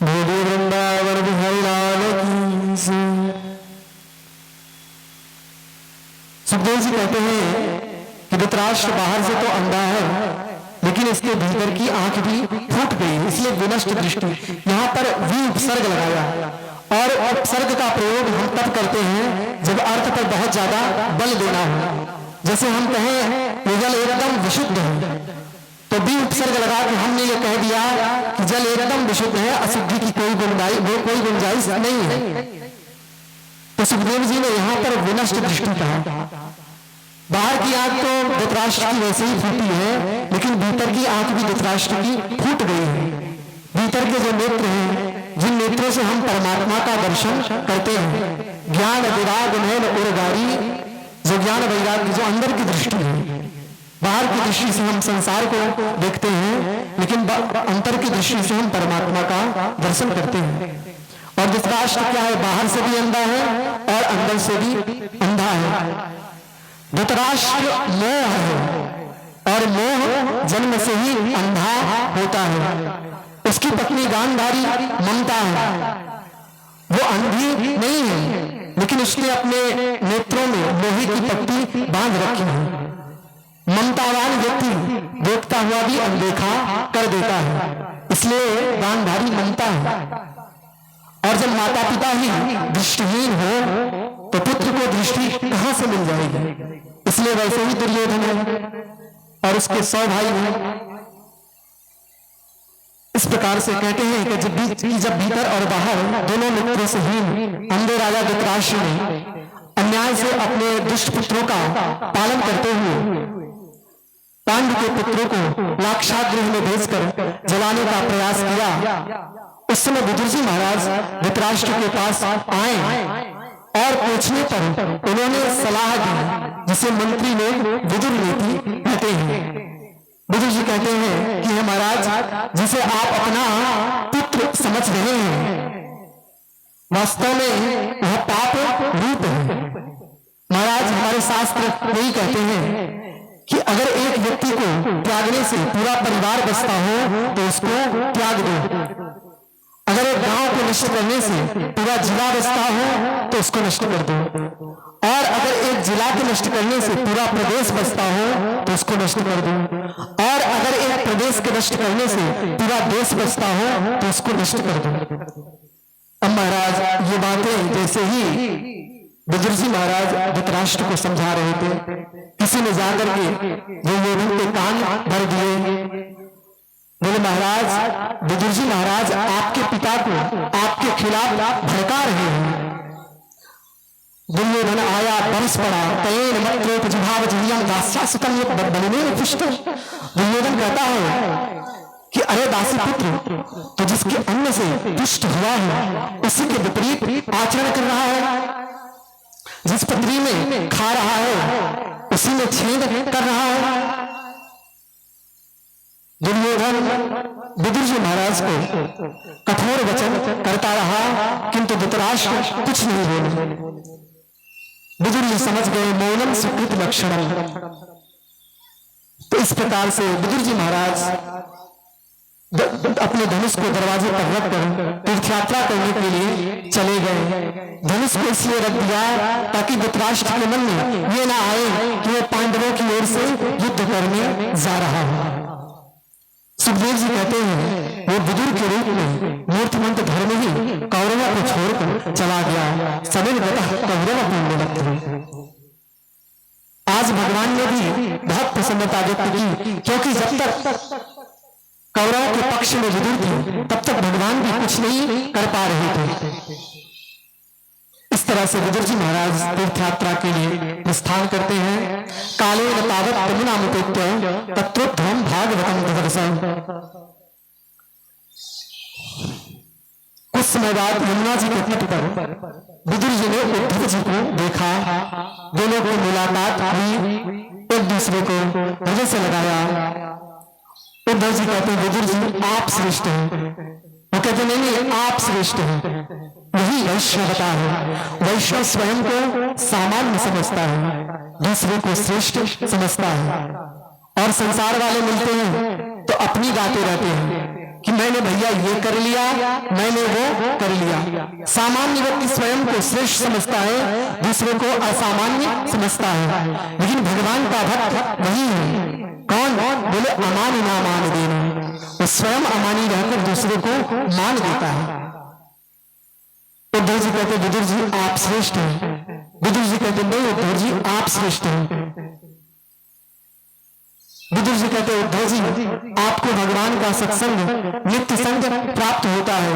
बोलिए वृंदावन बिहारी लाल की जय। सुखदेव जी कहते हैं कि धृतराष्ट्र बाहर से तो अंधा है, लेकिन इसके भीतर की आंख भी फूट गई, इसलिए विनष्ट दृष्टि। यहाँ पर वी उपसर्ग लगाया, और उपसर्ग का प्रयोग हम तब करते हैं जब अर्थ पर बहुत ज्यादा बल देना हो। जैसे हम कहें ये जल एकदम विशुद्ध है, तो भी उपसर्ग लगा के हमने ये कह दिया कि जल एकदम विशुद्ध है, अशुद्धि की कोई गुंजाइश नहीं है। तो सुखदेव जी ने यहाँ पर विनष्ट दृष्टि कहा। बाहर की आंख तो धृतराष्ट्र की वैसे ही फूटी है, लेकिन भीतर की आंख भी धृतराष्ट्र की फूट गई है। भीतर के जो नेत्र हैं, जिन नेत्रों से हम परमात्मा का दर्शन करते हैं, ज्ञान विराग नैन उर्गारी, जो ज्ञान वैराग्य जो अंदर की दृष्टि है। बाहर की दृष्टि से हम संसार को देखते हैं, लेकिन अंतर की दृष्टि से हम परमात्मा का दर्शन करते हैं। और धृतराष्ट्र क्या है, बाहर से भी अंधा है और अंदर से भी अंधा है। धृतराष्ट्र मोह है, और मोह जन्म से ही अंधा होता है। उसकी पत्नी गांधारी ममता है, वो अंधी नहीं है, लेकिन उसने अपने नेत्रों में लोहे की पट्टी बांध रखी है। ममतावान व्यक्ति देखता हुआ भी अनदेखा कर देता है, इसलिए गांधारी ममता है। और जब माता पिता ही दृष्टिहीन हो तो पुत्र को दृष्टि कहां से मिल जाएगी। इसलिए वैसे ही दुर्योधन है और उसके 100 भाई हैं। इस प्रकार से कहते हैं कि जब भीतर और बाहर दोनों नेत्रों से हीन अंधे राजा धृतराष्ट्र ने अन्याय से अपने दुष्ट पुत्रों का पालन करते हुए पांडु के पुत्रों को लाक्षागृह में भेजकर जलाने का प्रयास किया। उस समय विदुर जी महाराज धृतराष्ट्र के पास आए और पूछने पर उन्होंने सलाह दी, जिसे मंत्री लोग विदुर नीति कहते हैं। विदुर जी कहते हैं कि हे महाराज, जिसे आप अपना पुत्र समझ रहे हैं, वास्तव में वह पाप रूप है। महाराज, हमारे शास्त्र यही कहते हैं कि अगर एक व्यक्ति को त्यागने से पूरा परिवार बचता हो तो उसको त्याग दो। अगर एक गांव को नष्ट करने से पूरा जिला बचता हो तो उसको नष्ट कर दो। और अगर एक जिला को नष्ट करने से पूरा प्रदेश बचता हो तो उसको नष्ट कर दो। और अगर एक प्रदेश के नष्ट करने से पूरा देश बचता हो तो उसको नष्ट कर दो। अब महाराज, ये बातें जैसे ही विदुर जी महाराज धृतराष्ट्र को समझा रहे थे, किसी ने जाकर के दुर्योधन के कान भर दिए। बोले महाराज, विदुर जी महाराज आपके पिता को आपके खिलाफ भड़का रहे हैं। दुर्योधन आया, बरस पड़ा, तयेन मत्रोपजिह्वाव जह्यं दास्यासुतं यत् बलिनेन पुष्टं। दुर्योधन कहता है कि अरे दासी पुत्र, तो जिसके अन्न से पुष्ट हुआ है उसी के विपरीत आचरण कर रहा है। जिस पत्री में खा रहा है उसी में छेद कर रहा है। दुर्योधन विदुर जी महाराज को कठोर वचन करता रहा, किंतु धृतराष्ट्र कुछ नहीं बोले। विदुर जी समझ गए मौनम सुकृत लक्षणम। तो इस प्रकार से विदुर जी महाराज अपने धनुष को दरवाजे पर रखकर तीर्थ यात्रा करने के लिए चले गए। धनुष को इसलिए रख दिया ताकि धृतराष्ट्र के मन में ये ना आए कि वो पांडवों की ओर से युद्ध करने जा रहा है। सुखदेव जी कहते हैं वो विदुर के रूप में मूर्तिमंत धर्म ही कौरवों को छोड़कर चला गया। सभी कौरव अपने। आज भगवान ने भी बहुत प्रसन्नता व्यक्त की, क्योंकि जब तक कौरवों के पक्ष में विदुर थे तब तक भगवान भी कुछ नहीं कर पा रहे थे। इस तरह से विदुर जी महाराज तीर्थ यात्रा के लिए प्रस्थान करते हैं। कालेन तावत् तमुनामुपेत्य तत्रोद्धवं भागवतं ददर्शं। कुछ समय बाद यमुना जी के तट पर विदुर जी ने उद्धव जी को देखा। दोनों को मुलाकात हुई, एक दूसरे को हृदय से लगाया। उद्धव जी कहते हैं विदुर जी आप श्रेष्ठ हैं। वो कहते नहीं, आप श्रेष्ठ हैं। यही वैष्णवता है। वैष्णव स्वयं को सामान्य समझता है, दूसरे को श्रेष्ठ समझता है। और संसार वाले मिलते हैं तो अपनी गाते रहते हैं, कि मैंने भैया ये कर लिया, मैंने वो कर लिया। सामान्य व्यक्ति स्वयं को श्रेष्ठ समझता है, दूसरे को असामान्य समझता है, लेकिन भगवान का भक्त वही है। कौन? बोले अमान ना मान देना, वो स्वयं अमानी रहकर दूसरे को मान देता है। उद्धव जी कहते विदुर जी आप श्रेष्ठ हैं। विदुर जी कहते नहीं उद्धव जी आप श्रेष्ठ हैं। विदुर जी कहते उद्धव जी आपको भगवान का सत्संग नित्य संग प्राप्त होता है।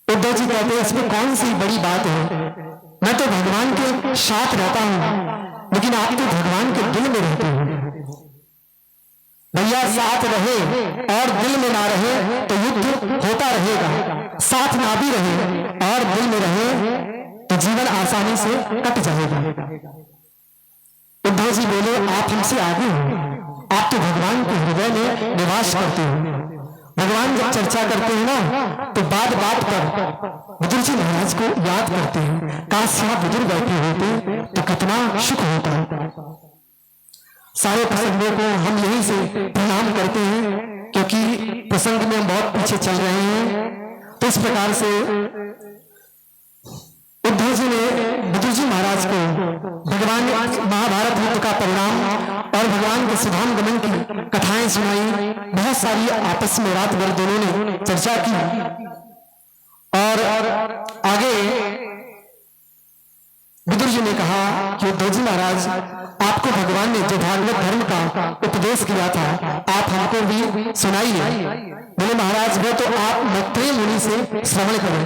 उद्धव जी कहते इसमें कौन सी बड़ी बात है, मैं तो भगवान के साथ रहता हूं, लेकिन आप तो भगवान के दिल में रहते हो। भैया साथ रहे और दिल में ना रहे तो युद्ध होता रहेगा, साथ ना भी रहे और दिल में रहे तो जीवन आसानी से कट जाएगा। उद्धव जी बोले आप हमसे आगे हो, आप तो भगवान के हृदय में निवास करते हो। भगवान जब चर्चा करते हैं ना तो बात बात पर विदुर जी महाराज को याद करते हैं। काश यहाँ विदुर बैठे होते तो कितना सुख होता। सारे प्रसंगों को हम यहीं से प्रणाम करते हैं, क्योंकि प्रसंग में हम बहुत पीछे चल रहे हैं। तो इस प्रकार से उद्धव जी ने विदुर जी महाराज को भगवान महाभारत युद्ध का परिणाम और भगवान के सुधाम गमन की कथाएं सुनाई। बहुत सारी आपस में रात भर दोनों ने चर्चा की और आगे विदुर जी ने कहा कि उद्धव जी महाराज आपको भगवान ने जो भागवत धर्म का उपदेश किया था आप हमको भी सुनाइए। बोले महाराज वो तो आप मैत्रेय मुनि से श्रवण करें,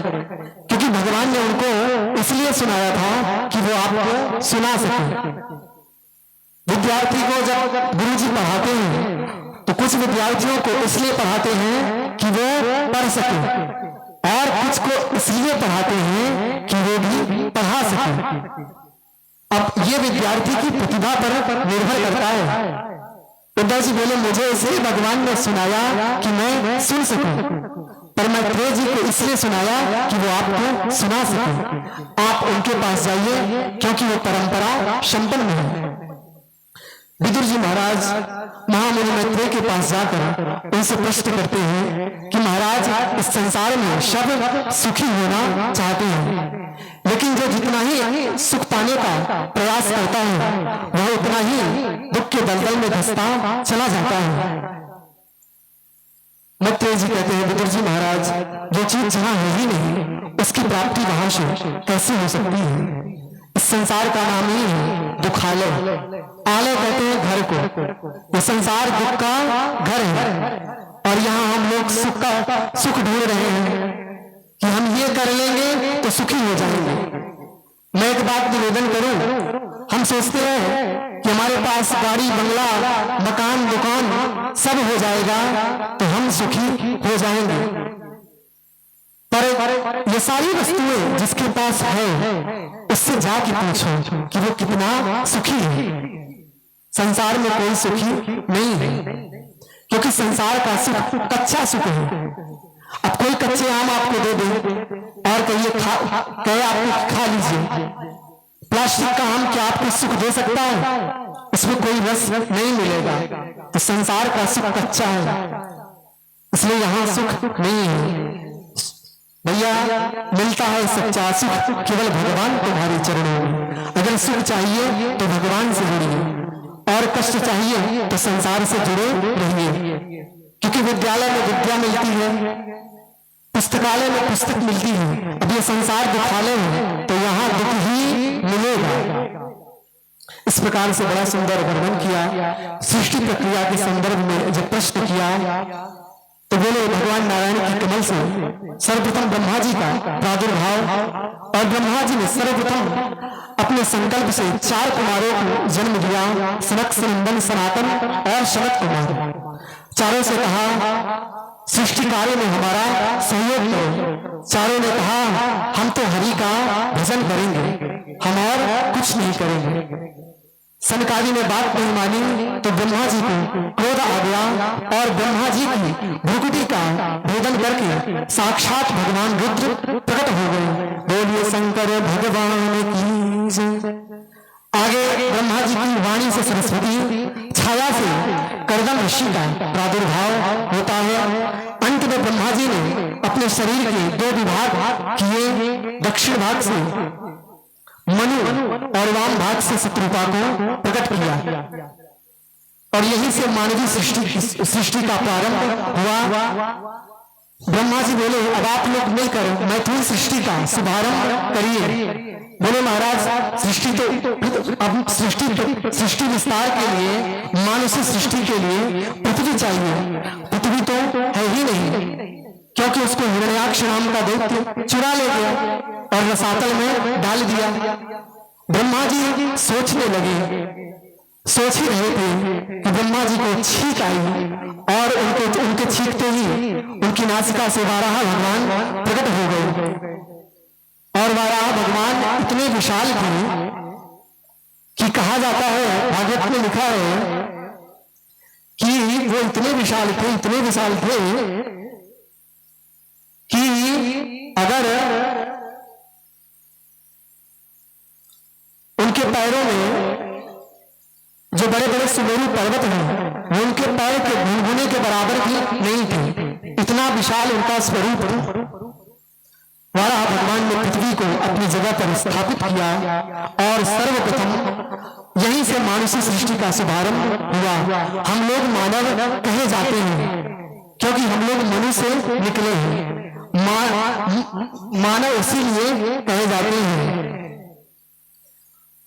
क्योंकि भगवान ने उनको इसलिए सुनाया था कि वो आपको सुना सके। विद्यार्थी को जब गुरु जी पढ़ाते हैं तो कुछ विद्यार्थियों को इसलिए पढ़ाते हैं कि वो पढ़ सके और कुछ को इसलिए पढ़ाते हैं कि वो भी पढ़ा सके। अब ये विद्यार्थी की प्रतिभा पर निर्भर करता है। उद्धव जी बोले मुझे इसे भगवान ने सुनाया कि मैं सुन सकूं, पर मैत्रेय जी को इसलिए सुनाया कि वो आपको सुना सके। आप उनके पास जाइए क्योंकि वो परंपरा संपन्न है। विदुर जी महाराज महामुनि मैत्रेय के पास जाकर उनसे प्रश्न करते हैं कि महाराज इस संसार में सब सुखी होना चाहते हैं, लेकिन जो जितना ही सुख पाने का प्रयास करता है वह उतना ही दुख के दलदल में धंसता चला जाता है। मैत्रेय जी कहते हैं विदुर जी महाराज जो चीज जहां है ही नहीं उसकी प्राप्ति वहां से कैसे हो सकती है। इस संसार का नाम ही है दुखालय। आलय कहते हैं घर को। ये संसार दुख का घर है और यहाँ हम लोग सुख ढूंढ रहे हैं कि हम ये कर लेंगे तो सुखी हो जाएंगे। मैं एक बात निवेदन करूं, हम सोचते हैं कि हमारे पास गाड़ी बंगला मकान दुकान सब हो जाएगा तो हम सुखी हो जाएंगे, पर ये सारी वस्तुएं जिसके पास है उससे जाके पूछो कि वो कितना सुखी है। संसार में कोई सुखी नहीं है, क्योंकि संसार का सुख कच्चा सुख है। अब कोई कच्चे आम आपको दे दे और कहिए कहे आपको खा लीजिए, प्लास्टिक का आम क्या आपको सुख दे सकता है? इसमें कोई रस नहीं मिलेगा। तो संसार का सुख कच्चा है, इसलिए यहाँ सुख नहीं है। भैया मिलता है सच्चा सुख केवल भगवान तुम्हारे चरणों में। अगर सुख चाहिए तो भगवान से जुड़िए और कष्ट चाहिए तो संसार से जुड़े रहिए, क्योंकि विद्यालय में विद्या मिलती है, पुस्तकालय में पुस्तक मिलती है। अब ये संसार दुखालय है तो यहाँ दुख ही मिलेगा। इस प्रकार से बड़ा सुंदर वर्णन किया। सृष्टि प्रक्रिया के संदर्भ में जब प्रश्न किया तो बोले भगवान नारायण की कमल से सर्वप्रथम ब्रह्मा जी का प्रादुर्भाव और ब्रह्मा जी ने सर्वप्रथम अपने संकल्प से 4 कुमारों को जन्म दिया, सनक सनंदन सनातन और शरत कुमार। चारों से कहा सृष्टि कार्य में हमारा सहयोग करो। चारों ने कहा हम तो हरि का भजन करेंगे, हम और कुछ नहीं करेंगे। सनकादि ने बात नहीं मानी तो ब्रह्मा जी को क्रोध आ गया और ब्रह्मा जी की भ्रुकुटी का भेदन करके साक्षात भगवान रुद्र प्रकट हो गए। बोलिए शंकर भगवान की जय। आगे ब्रह्मा जी की वाणी से सरस्वती छाया से करदम ऋषि का प्रादुर्भाव होता है। अंत में ब्रह्मा जी ने अपने शरीर के 2 विभाग किए, दक्षिण भाग से मनु और वाम भाग से शत्रुपा को प्रकट किया और यहीं से मानवीय सृष्टि का प्रारंभ हुआ। ब्रह्मा जी बोले, अब आप लोग मिलकर मैथुन सृष्टि का शुभारंभ करिए। बोले महाराज, सृष्टि विस्तार के लिए, मानसिक सृष्टि के लिए पृथ्वी चाहिए। पृथ्वी तो है ही नहीं, क्योंकि उसको हिरण्याक्ष नाम का दैत्य चुरा ले गया और रसातल में डाल दिया। ब्रह्मा जी सोचने लगे, सोच ही रहे थे कि ब्रह्मा जी को छींक आई और उनके छींकते ही उनकी नासिका से वाराह भगवान प्रकट हो गए और वाराह भगवान इतने विशाल थे कि कहा जाता है, भागवत में लिखा है कि वो इतने विशाल थे कि अगर उनके पैरों में जो बड़े बड़े सुमेरु पर्वत हैं, वो उनके पैर के गुनगुने के बराबर भी नहीं थे। इतना विशाल उनका स्वरूप था। वाराह भगवान ने पृथ्वी को अपनी जगह पर स्थापित किया और सर्वप्रथम यहीं से मानसिक सृष्टि का शुभारंभ हुआ। हम लोग मानव कहे जाते हैं क्योंकि हम लोग मनु से निकले हैं। मानव इसीलिए कहे जाते हैं,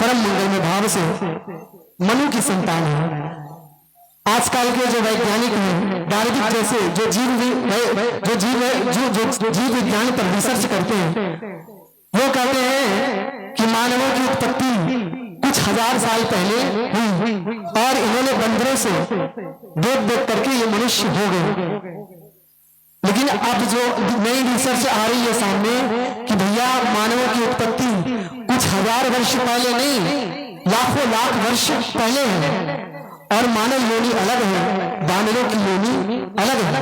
परम मंगलमय भाव से मनु की संतान है। आजकल के जो वैज्ञानिक हैं, डार्विन जैसे जो जीव विज्ञान पर रिसर्च करते हैं, वो कहते हैं कि मानवों की उत्पत्ति कुछ हजार साल पहले हुई और इन्होंने बंदरों से देख करके ये मनुष्य हो गए। लेकिन अब जो नई रिसर्च आ रही है सामने कि भैया मानवों की उत्पत्ति कुछ हजार वर्ष पहले नहीं, लाखों लाख वर्ष पहले है और मानव योनि अलग है, दानवों की योनि अलग है।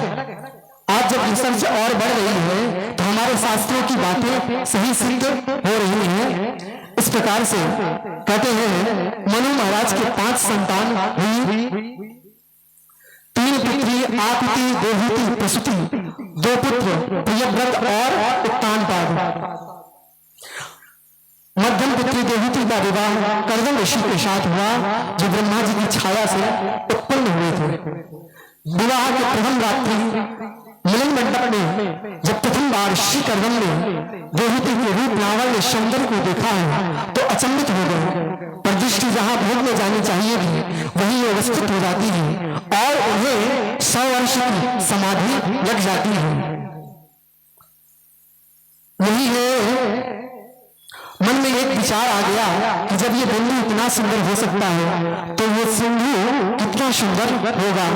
आज जब रिसर्च और बढ़ रही है तो हमारे शास्त्रों की बातें सही सिद्ध हो रही हैं। इस प्रकार से कहते हैं मनु महाराज के 5 संतान हुई, 3 पुत्री आपिति देवहूति प्रसूति, 2 पुत्र प्रियव्रत और उत्तानपाद। मध्यम पुत्री देवहूति का विवाह कर्दम ऋषि के साथ हुआ जो ब्रह्मा जी की छाया से उत्पन्न हुए थे। विवाह के प्रथम रात्रि मिलन मंडप में जब प्रथम बार श्री कर्दम ने देवहूति के रूप लावण्य सौंदर्य को देखा है तो अचंभित हो गए, पर दृष्टि जहां भोग में जानी चाहिए थी वहीं अवस्थित हो जाती है और उन्हें 100 वर्ष की समाधि लग जाती है। यही है, मन में एक विचार आ गया कि जब ये बिंदु इतना सुंदर हो सकता है तो ये सिंधु कितना सुंदर होगा।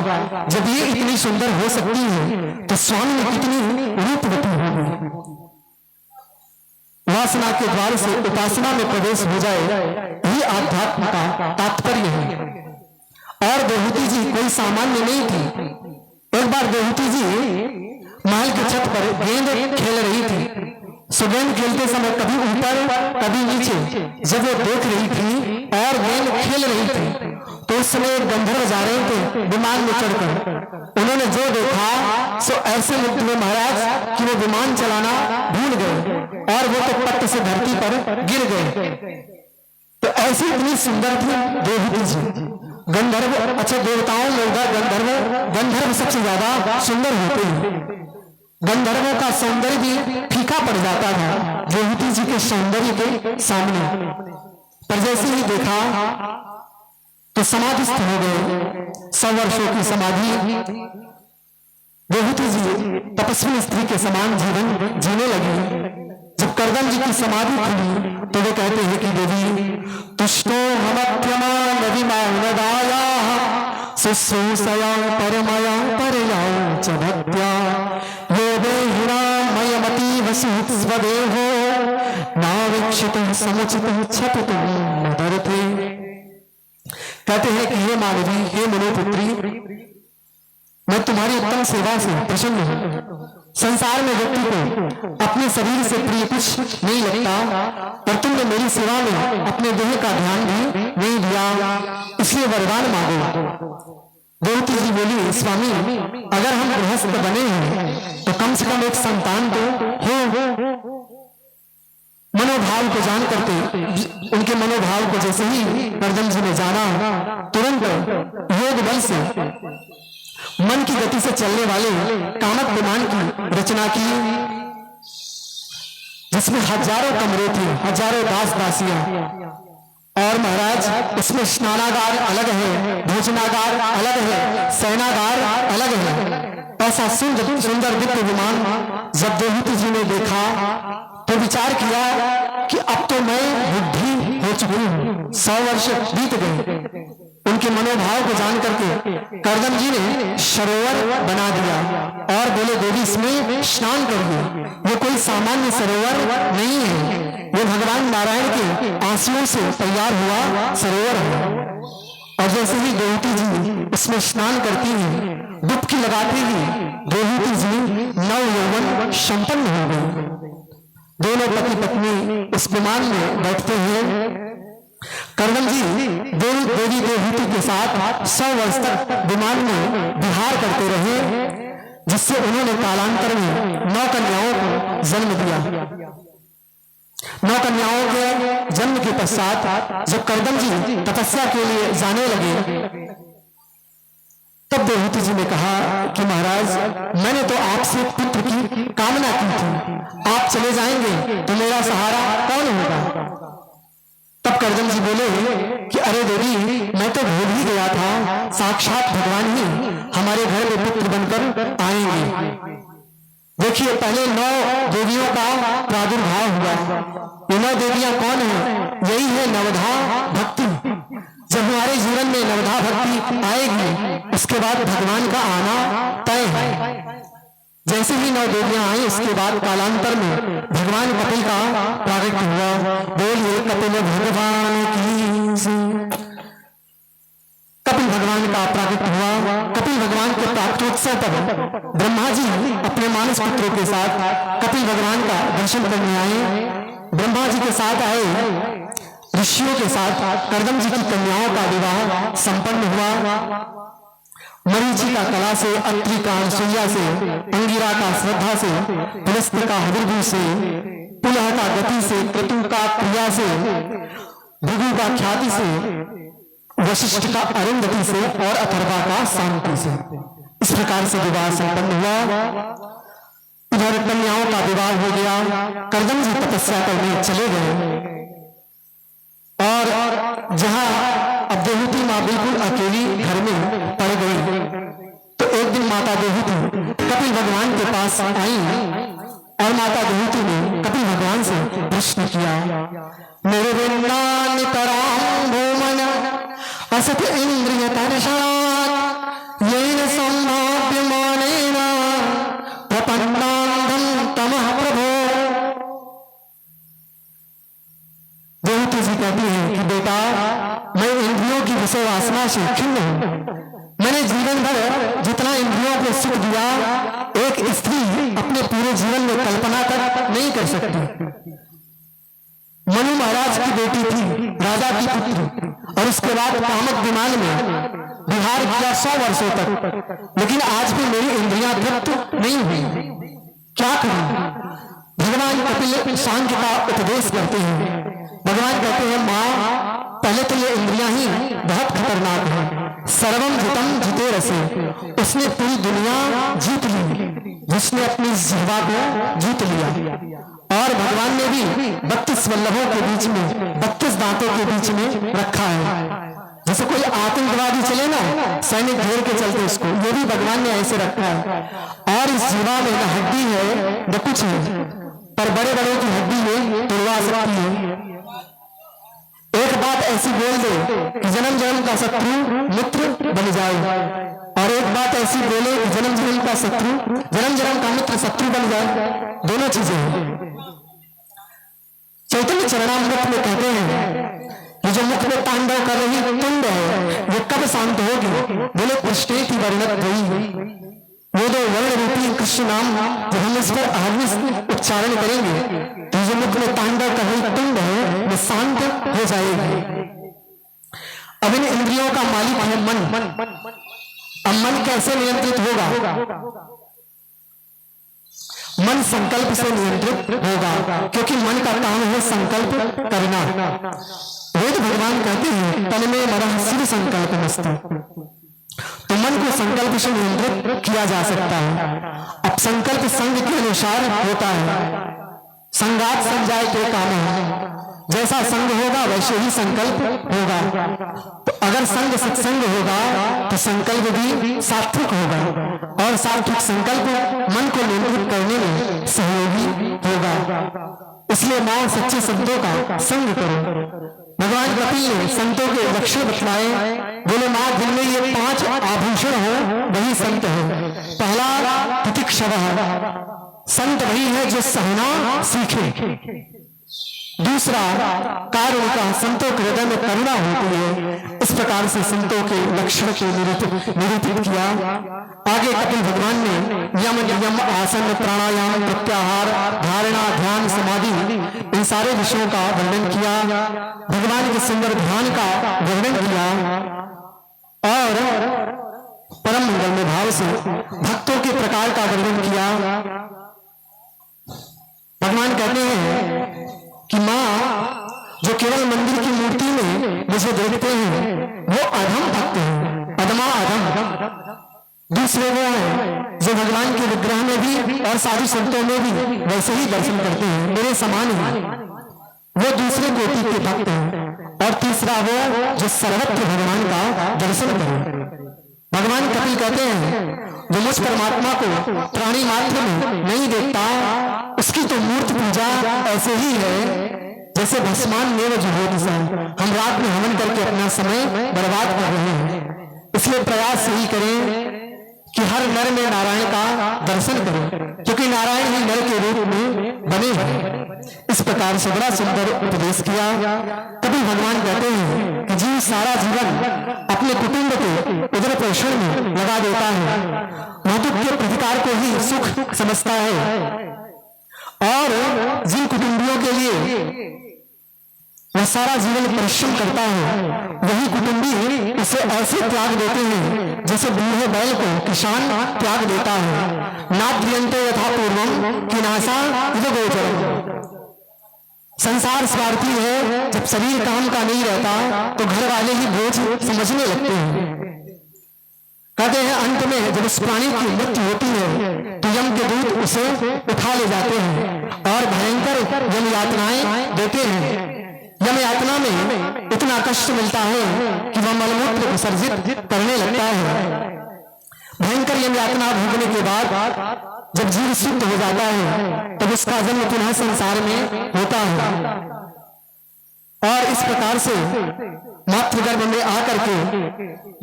जब ये इतनी सुंदर हो सकती है तो स्वामी में कितनी रूपवती होगी। वासना के द्वार से उपासना में प्रवेश हो जाए, यही आध्यात्म का तात्पर्य है। और देवहूति जी कोई सामान्य नहीं थी। एक बार देवहूति जी महल की छत पर गेंद खेल रही थी। गेंद खेलते समय कभी ऊपर कभी नीचे जब वो देख रही थी और गेंद खेल रही थी तो उस समय गंधर्व जा रहे थे विमान में चढ़कर। उन्होंने जो देखा सो ऐसे मुग्ध में महाराज कि वो विमान चलाना भूल गए और वो तो पट्ट से धरती पर गिर गए। तो ऐसी इतनी सुंदर थी देवहूति जी। गंधर्व, अच्छा देवताओं में गंधर्व सबसे ज्यादा सुंदर होते हैं। गंधर्वों का सौंदर्य भी फीका पड़ जाता था देवहूति जी के सौंदर्य के सामने। पर जैसे ही देखा तो समाधिस्थ हो गए। 100 वर्षों की समाधि। देवहूति जी तपस्वी स्त्री के समान जीवन जीने लगी। जब कर्दम जी की समाधि खुली तो वे कहते हैं कि देवी तुष्टो हमप्यमा नदीमानदाया शुश्रूषया परमया परया च भक्त्या यो देहिना मयमतीव सुहृत्स्वदेहो नावीक्षितः समुचितः क्षपितुं मदर्थे। कहते हैं कि हे मानवी, हे मनोपुत्री, मैं तुम्हारी उत्तम सेवा से प्रसन्न हूं। संसार में व्यक्ति को अपने शरीर से प्रिय कुछ नहीं लगता, पर तुमने मेरी सेवा में अपने देह का ध्यान भी नहीं दिया, इसलिए वरदान मांगो। देवती जी बोली, स्वामी अगर हम गृहस्थ बने हैं तो कम से कम एक संतान तो हो। मनोभाव को जान करके, उनके मनोभाव को जैसे ही कर्दम जी ने जाना, तुरंत योग बल से मन की गति से चलने वाले कामक विमान की रचना की, जिसमें हजारों कमरे थे, हजारों दास दासियां। और महाराज उसमें स्नानागार अलग है, भोजनागार अलग है, सेनागार अलग है। ऐसा सुंदर सुंदर दिव्य विमान जब देवहूति जी ने देखा तो विचार किया कि अब तो मैं बुद्धि हो चुकी हूं, 100 वर्ष बीत गए। उनके मनोभाव को जान करके कर्दम जी ने सरोवर बना दिया और बोले, देवी इसमें स्नान करिए। वो कोई सामान्य सरोवर नहीं है, वो भगवान नारायण के आंसुओं से तैयार हुआ सरोवर है। और जैसे ही देवहूति जी उसमें स्नान करती हैं, डुबकी लगाती ही देवहूति जी नव यौवन संपन्न हो गई। दोनों पति पत्नी उस विमान में बैठते हैं। कर्दम जी देवी देवहूति के साथ 100 वर्ष तक विमान में विहार करते रहे, जिससे उन्होंने कालांतर में 9 कन्याओं को जन्म दिया। 9 कन्याओं के जन्म के पश्चात जब कर्दम जी तपस्या के लिए जाने लगे, तब देवहूति जी ने कहा कि महाराज मैंने तो आपसे पुत्र की कामना की थी, आप चले जाएंगे तो मेरा सहारा कौन होगा। तब कर्दम जी बोले कि अरे देवी, मैं तो भूल ही गया था, साक्षात भगवान ही हमारे घर में पुत्र बनकर आएंगे। देखिए पहले 9 देवियों का प्रादुर्भाव हुआ। ये 9 देवियां कौन है? यही है नवधा भक्ति। जब हमारे जीवन में नवधा भक्ति आएगी, उसके बाद भगवान का आना तय है। जैसे ही 9 देवियां आई, उसके बाद कालांतर में भगवान कपिल का प्राकट्य हुआ। बोलिए कपिल भगवान की। कपिल भगवान का प्राकट्य हुआ। कपिल भगवान के प्राकट्योत्सव पर ब्रह्मा जी अपने मानस पुत्रों के साथ कपिल भगवान का दर्शन करने आए। ब्रह्मा जी के साथ आए ऋषियों के साथ कर्दम जी की कन्याओं का विवाह संपन्न हुआ। मरीचि का कला से, अत्रि का अनसुईया से, अंगिरा का श्रद्धा से, पुलस्त्य का हविर्भू से, पुलह का गति से, क्रतु का क्रिया से, भृगु का ख्याति से, वशिष्ठ का अरुंधति से और अथर्वा का शांति से। इस प्रकार से विवाह संपन्न हुआ। इधर कन्याओं का विवाह हो गया। कर्दम जी तपस्या करने चले गए और जहां अब देवहूति मां बिल्कुल अकेली घर में पड़ गई, तो एक दिन माता देवहूति कपिल भगवान के पास आई और माता देवहूति ने कपिल भगवान से प्रश्न किया, मेरे वृंदानितराम भूमन असत इंद्रिय दर्शनात् येन संभाव्यमानेन प्रपन्नांधं तमः प्रभो। देवहूति जी कहती है कि बेटा, मैं इंद्रियों की विषय वासना से खिन्न हूं। मैंने जीवन भर जितना इंद्रियों को सुख दिया, एक स्त्री अपने पूरे जीवन में कल्पना कर नहीं कर सकती। मनु महाराज की बेटी थी, राजा की पुत्री, और उसके बाद कामक विमान में विहार किया 100 वर्षों तक, लेकिन आज भी मेरी इंद्रियां तृप्त नहीं हुई। क्या करूं? भगवान कपिल सांख्य का उपदेश करते हैं। भगवान कहते हैं, मां पहले तो ये इंद्रियां ही बहुत खतरनाक है। सर्वम जितम जिते रसे, उसने पूरी दुनिया जीत ली, जिसने अपनी जिह्वा को जीत लिया। और भगवान ने भी 32 वल्लभों के बीच में, 32 दांतों के बीच में रखा है। जैसे कोई आतंकवादी चले ना, सैनिक घेर के चलते उसको, ये भी भगवान ने ऐसे रखा है। और इस जीवा में न हड्डी है न कुछ है, पर बड़े बड़े की हड्डी में तुड़वा सकती है। एक बात ऐसी बोल दे कि जन्म जन्म का शत्रु मित्र बन जाए, और एक बात ऐसी बोले कि जन्म जन्म का शत्रु, जन्म जन्म का मित्र शत्रु बन जाए। दोनों चीजें हैं। चैतन्य चरणामृत में कहते हैं कि जो मुख में तांडव कर रही तुंड है, वो कब शांत होगी? बोले पृष्ठेति वर्णत गई। वो दो वर्ण रूपी कृष्ण नाम, जब हम इस पर अहर्निश उच्चारण करेंगे तो जो मुख में तांडव कर रही तुंड है, वो शांत हो जाएगी। अब इन इंद्रियों का मालिक है मन। अब मन कैसे नियंत्रित होगा? मन संकल्प से नियंत्रित होगा, क्योंकि मन का काम है संकल्प करना। वेद भगवान कहते हैं तन में मरह सिर संकल्प मस्ति। तो मन को संकल्प से नियंत्रित किया जा सकता है। अब संकल्प संग के अनुसार होता है। संगात संजाय के काम है, जैसा संग होगा वैसे ही संकल्प होगा। तो अगर संग सत्संग होगा तो संकल्प भी सात्विक होगा, और सात्विक संकल्प मन को नियंत्रित करने में सहयोगी होगा। इसलिए मां सच्चे संतों का संग करो। भगवान कपिल ने संतों के लक्षण बतलाए। बोले मां दिन में ये 5 आभूषण हो वही संत है। पहला तितिक्षवः, संत वही है जो सहना सीखे। दूसरा कारुणिका, संतों के हृदय में करुणा होती है। इस प्रकार से संतों के लक्षण को निरूपित किया। आगे कपिल भगवान ने यम नियम आसन प्राणायाम प्रत्याहार धारणा ध्यान समाधि इन सारे विषयों का वर्णन किया। भगवान के सुंदर ध्यान का वर्णन किया और परम मंगलमय भाव से भक्तों के प्रकार का वर्णन किया। भगवान कहते हैं कि मां जो केवल मंदिर की मूर्ति में मुझे देखते हैं वो अधम भक्त हैं, अधमा अधम। दूसरे वो हैं जो भगवान के विग्रह में भी और साधु संतों में भी वैसे ही दर्शन करते हैं, मेरे समान ही, वो दूसरे कोटि के भक्त हैं। और तीसरा वो जो सर्वत्र भगवान का दर्शन करे। भगवान कपिल कहते हैं जो मुझ परमात्मा को प्राणी मात्र में नहीं देखता उसकी तो मूर्ति पूजा ऐसे ही है जैसे भस्मान नेव जुहोति। हम रात में हवन करके अपना समय बर्बाद कर रहे हैं। इसलिए प्रयास यही करें कि हर नर में नारायण का दर्शन करें, क्योंकि नारायण ही नर के रूप में बने हैं। इस प्रकार से बड़ा सुंदर उपदेश किया। कभी भगवान कहते हैं कि जीव सारा जीवन अपने कुटुंब को उदर पोषण में लगा देता है, मधुक के प्रतिकार को ही सुख समझता है, और जिन कुटुंबियों के लिए वह सारा जीवन परिश्रम करता है वही कुटुंबी उसे ऐसे त्याग देते हैं जैसे बूढ़े बैल को किसान त्याग देता है। नाद्रियन्ते यथा पूर्वम किनासा इदगोचरम्। संसार स्वार्थी है, जब शरीर काम का नहीं रहता तो घर वाले ही बोझ समझने लगते हैं। कहते हैं अंत में जब उस प्राणी की मृत्यु होती है तो यम के दूत उसे उठा ले जाते हैं और भयंकर यम यातनाएं देते हैं। यम यातना में इतना कष्ट मिलता है कि वह मलमूत्र विसर्जित करने लगता है। भयंकर यम यातना भोगने के बाद जब जीव शुद्ध हो जाता है तब उसका जन्म पुनः संसार में होता है। और इस प्रकार से मातृगर्भ में आकर के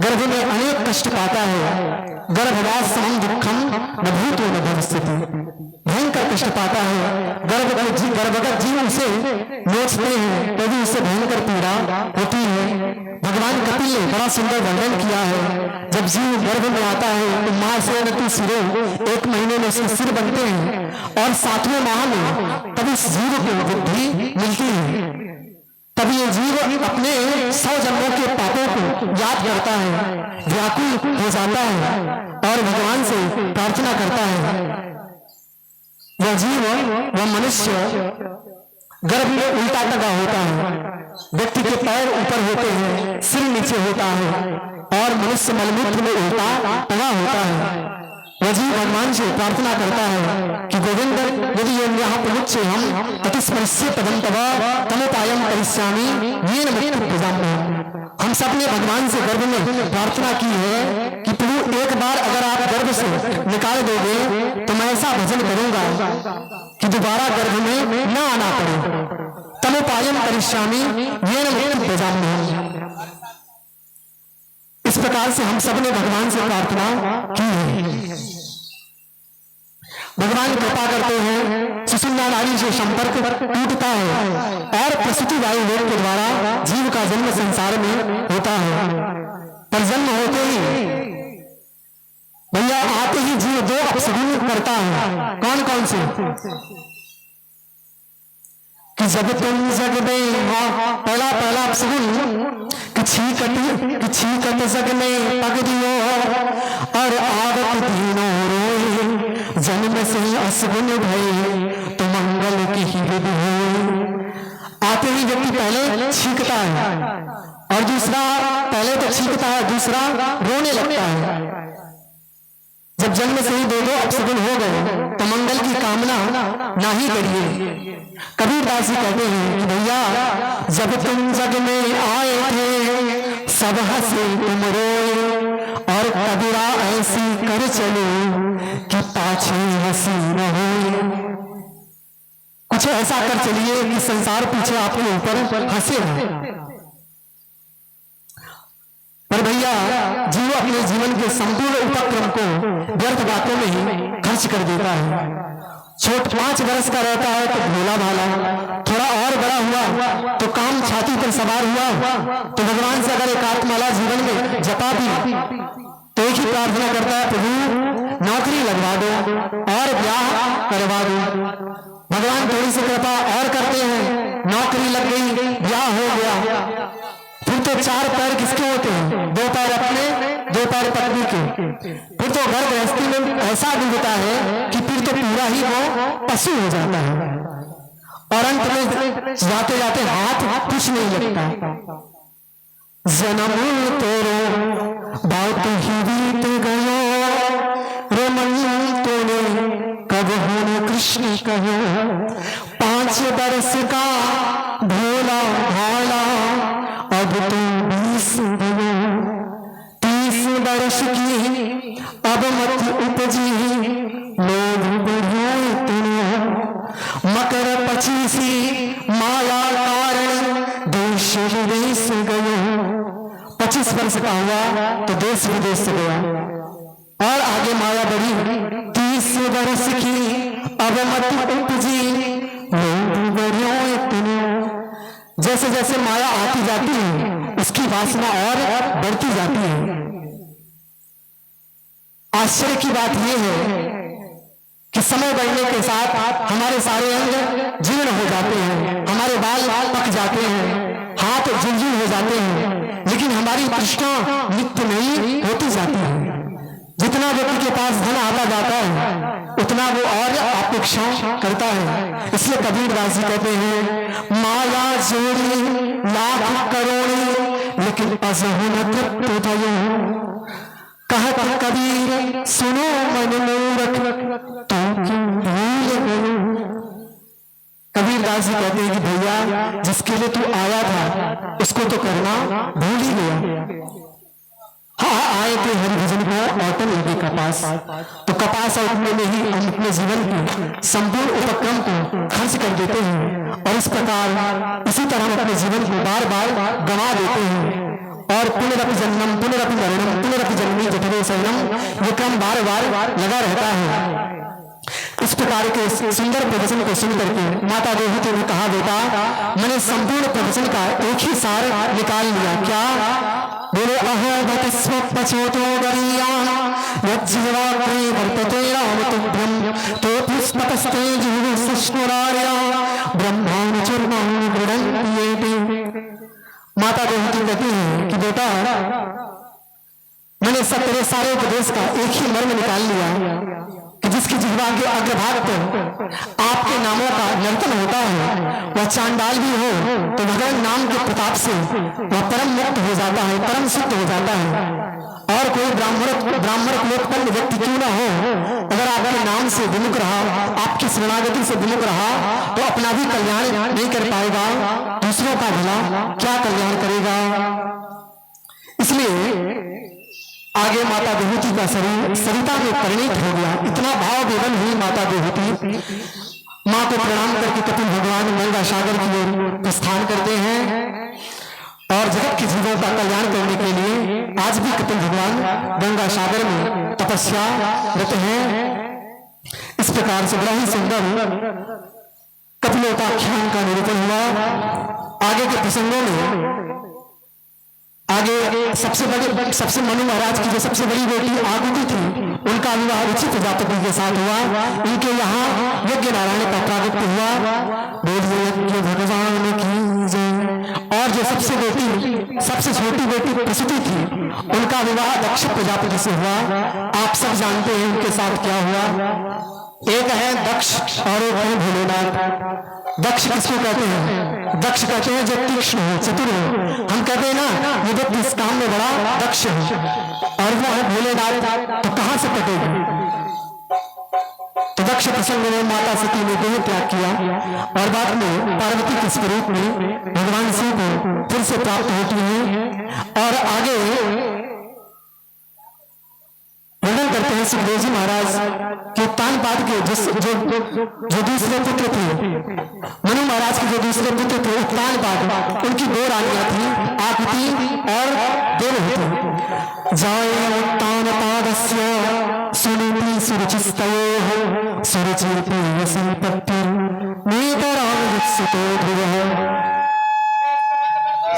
गर्भ में अनेक कष्ट पाता है। गर्भवास समम दुखम न भूतो न भविष्यति। भयंकर कष्ट पाता है। गर्भगत जीव उसे नोचते हैं तो भी उससे भयंकर पीड़ा होती है। भगवान कपिल ने बड़ा सुंदर वर्णन किया है। जब जीव गर्भ में आता है तो मां से नति सिरो, 1 महीने में उसके सिर बनते हैं और 7वें माह में तब इस जीव को बुद्धि मिलती है। तब ये जीव अपने 100 जन्मों के पापों को याद करता है, व्याकुल हो जाता है और भगवान से प्रार्थना करता है। वह जीव, वह मनुष्य गर्भ में उल्टा टगा होता है। व्यक्ति के पैर ऊपर होते हैं, सिर नीचे होता है और मनुष्य मलमूत्र में उल्टा टगा होता है। वह जीव भगवान से प्रार्थना करता है कि गोविंद यदि यहाँ प्रमुच्य हम ततिस्पर्श्य पदम तव तमुपायम करिष्यामि येन मुक्तिं भजाम्यहम्। हम सब ने भगवान से गर्भ में प्रार्थना की है कि प्रभु एक बार अगर आप गर्भ से निकाल दोगे तो मैं ऐसा भजन करूंगा कि दोबारा गर्भ में न आना पड़े। तमुपायम करिष्यामि येन मुक्तिं भजाम्यहम्। इस प्रकार से हम सब ने भगवान से प्रार्थना की है। भगवान कृपा करते हैं, सुषुम्ना नाड़ी से संपर्क टूटता है और प्रसूति वायु वेग के द्वारा जीव का जन्म संसार में होता है। पर जन्म होते ही भैया आते ही जीव 2 अपशगुन करता है। कौन कौन से? कि जब तुम जग में, पहला अपशगुन छीकट जग में पग दियो और आवत दीनो रोए, जन्म से असगुन भय तो मंगल की ही विधि हो। आते ही व्यक्ति पहले छींकता है और दूसरा पहले तो छींकता है, दूसरा रोने लगता है। जब जन्म से ही दो अपशगुन हो गए तो मंगल की कामना ना ही करिए। कबीरदास जी कहते हैं कि भैया जब तुम जग में आए थे सब हंसे तुम रोए, और कबीरा ऐसी कर चलो कि पाछे हंसी न हो। कुछ ऐसा कर चलिए कि संसार पीछे आपके ऊपर हंसे ना। पर भैया जीव अपने जीवन के संपूर्ण उपक्रम को व्यर्थ बातों में ही खर्च कर देता है। छोट 5 वर्ष का रहता है तो भोला भाला, थोड़ा और बड़ा हुआ तो काम छाती पर सवार हुआ तो भगवान से अगर एकांत माला जीवन में जपा भी तो एक ही प्रार्थना करता है, प्रभु नौकरी लगवा दो और ब्याह करवा दो। भगवान थोड़ी सी कृपा और करते हैं, नौकरी लग गई, ब्याह हो गया। फिर तो 4 पैर किसके होते हैं? 2 पैर अपने, 2 पैर पत्नी के। फिर तो घर गृहस्थी में ऐसा डूबता है कि फिर तो पूरा ही वो पशु हो जाता है और अंत में जाते जाते हाथ कुछ नहीं लगता। जन्म तेरो बात ही बीत गयो, रमन तूने कब होने कृष्ण कहो। 5 वर्ष का भोला भाला अब तो 20 भयो, 30 वर्ष की अब मत उपजी लोग बढ़ो तुनो। मकर 25 माया कारण देश विदेश गयो। 25 वर्ष का हुआ तो देश विदेश गया और आगे माया बढ़ी। 30 वर्ष की अब मत उपजी लोग बढ़ो तुनो। जैसे जैसे माया आती जाती है उसकी वासना और बढ़ती जाती है। आश्चर्य की बात यह है कि समय बढ़ने के साथ हमारे सारे अंग जीर्ण हो जाते हैं, हमारे बाल पक जाते हैं, हाथ झुलझुल हो जाते हैं, लेकिन हमारी तृष्णा नित्य नहीं होती जाती है। जितना व्यक्ति के पास धन आता जाता है उतना वो और अपेक्षा करता है। इसलिए कबीरदास जी कहते हैं माया जोड़ी लाख करोड़ी लेकिन असहु न तृप्त भयो। कहत कबीर सुनो मन मूरख तो क्यों भूल गयो। कबीरदास जी कहते हैं कि भैया जिसके लिए तू आया था उसको तो करना भूल ही गया। हाँ आए थे हरिभजन को औटन लगे कपास, तो कपास औटने में ही हम अपने जीवन के संपूर्ण उपक्रम को खर्च कर देते हैं और इस प्रकार इसी तरह हम अपने जीवन को बार बार गंवा देते हैं और पुनरपि जन्मम पुनरपि मरणम पुनरपि जन्मी जठरे शयनम ये क्रम बार बार लगा रहता है। इस प्रकार के सुंदर प्रवचन को सुन करके माता देवहूति ने कहा बेटा मैंने संपूर्ण प्रवचन का एक ही सार निकाल लिया। क्या बोले अहो बतस्व पचोतो गरीयान यज्जीवाग्रे वर्तते राम तुभ्यम तो पुष्पतस्ते जीव सष्णुरार्या ब्रह्मानुचर्माणि गृह्णन्ति। माता देवहूति कहती है कि बेटा मैंने सब तेरे सारे उपदेश का एक ही मर्म निकाल लिया कि जिसकी जिह्वा के अग्रभाग पर आपके नामों का नर्तन होता है वह चांडाल भी हो तो भगवान नाम के प्रताप से वह परम मुक्त हो जाता है, परम शुद्ध हो जाता है। और कोई ब्राह्मण लोकपन्न व्यक्ति क्यों ना हो अगर आपके नाम से विमुख रहा, आपकी शरणागति से विमुख रहा तो अपना भी कल्याण नहीं कर पाएगा, दूसरों का भला क्या कल्याण करेगा। इसलिए आगे माता देवहूति का शरीर सरिता में परिणित हो गया। इतना भाव विवल हुई माता देवहूति, माँ को प्रणाम करके कपिल भगवान गंगा सागर की ओर प्रस्थान करते हैं और जगत के जीवों का कल्याण करने के लिए आज भी कपिल भगवान गंगा सागर में तपस्या रत हैं। इस प्रकार से बड़ा ही सुंदर कपिलोपाख्यान का निरूपण हुआ। आगे के प्रसंगों में आगे सबसे मनु महाराज की जो सबसे बड़ी बेटी आगुति थी उनका विवाह उचित जातकों के साथ हुआ। उनके यहाँ यज्ञ नारायण का प्रागट्य हुआ। बोलिए यज्ञ भगवान की जय। और जो सबसे छोटी बेटी प्रसूति थी, उनका विवाह दक्ष प्रजापति से हुआ। आप सब जानते हैं उनके साथ क्या हुआ। एक है दक्ष और एक है भोलेनाथ। दक्ष किसको कहते हैं? दक्ष कहते हैं जो तीक्ष्ण हो, चतुर हो। हम कहते हैं ना ये व्यक्ति इस काम में बड़ा दक्ष है, और वो है भोलेनाथ, तो कहां से कटेगी? तो दक्ष प्रसंग में माता सती ने देह त्याग किया और बाद में पार्वती के स्वरूप में भगवान शिव को फिर से प्राप्त होती है। और आगे वर्णन करते हैं सुखदेव जी महाराज कि उत्तानपाद के जो दूसरे पुत्र थे, मनु महाराज के जो दूसरे पुत्र थे उत्तानपाद, उनकी दो रानियां थी, आकृति और देवहूति। जय उत्तानपादस्य सुनीति सुरुचिस्तयोः सुरुचिर्प्रिय संपत्तिर्नेतरां विकसितो ध्रुवः।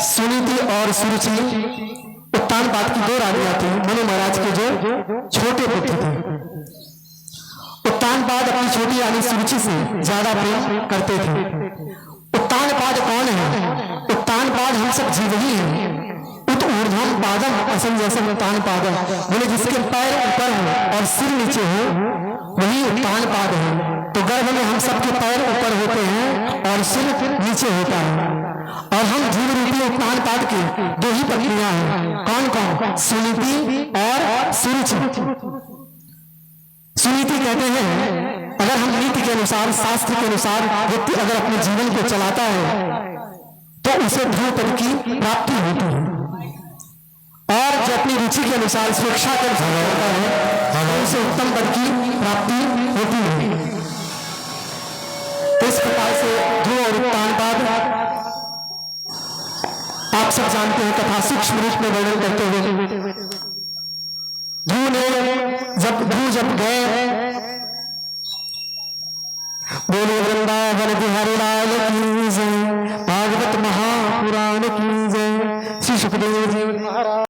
सुनीति और सुरुचि उत्तानपाद की दो रानियां थी, मनु महाराज के जो छोटे पुत्र थे। उत्तानपाद अपनी छोटी रानी सुरुचि से ज्यादा प्रेम करते थे। उत्तानपाद कौन है? उत्तानपाद हम सब जीव ही हैं। उत ऊर्ध्वम पादम असम जैसे उत्तानपाद बोले जिसके पैर ऊपर हो और सिर नीचे हो वही उत्तानपाद है। तो गर्भ में हम सबके पैर ऊपर होते हैं और सिर नीचे होता है, और हम जीव रूपी उत्तानपाद की दो ही पत्नियां हैं। कौन कौन? सुनीति और सुरुचि। सुनीति कहते हैं अगर हम नीति के अनुसार, शास्त्र के अनुसार व्यक्ति अगर अपने जीवन को चलाता है तो उसे ध्रुव पद की प्राप्ति होती है, और जो अपनी रुचि के अनुसार स्वेच्छा कर होता है उसे उत्तम पद की प्राप्ति होती है। तो इस प्रकार से ध्रुव और उत्तानपाद आप सब जानते हैं। कथा सूक्ष्म रूप में वर्णन करते हुए ध्रुव जब गए, बोले वृंदावन बिहारी लाल की जय, भागवत महापुराण की जय। श्री सुखदेव जी महाराज।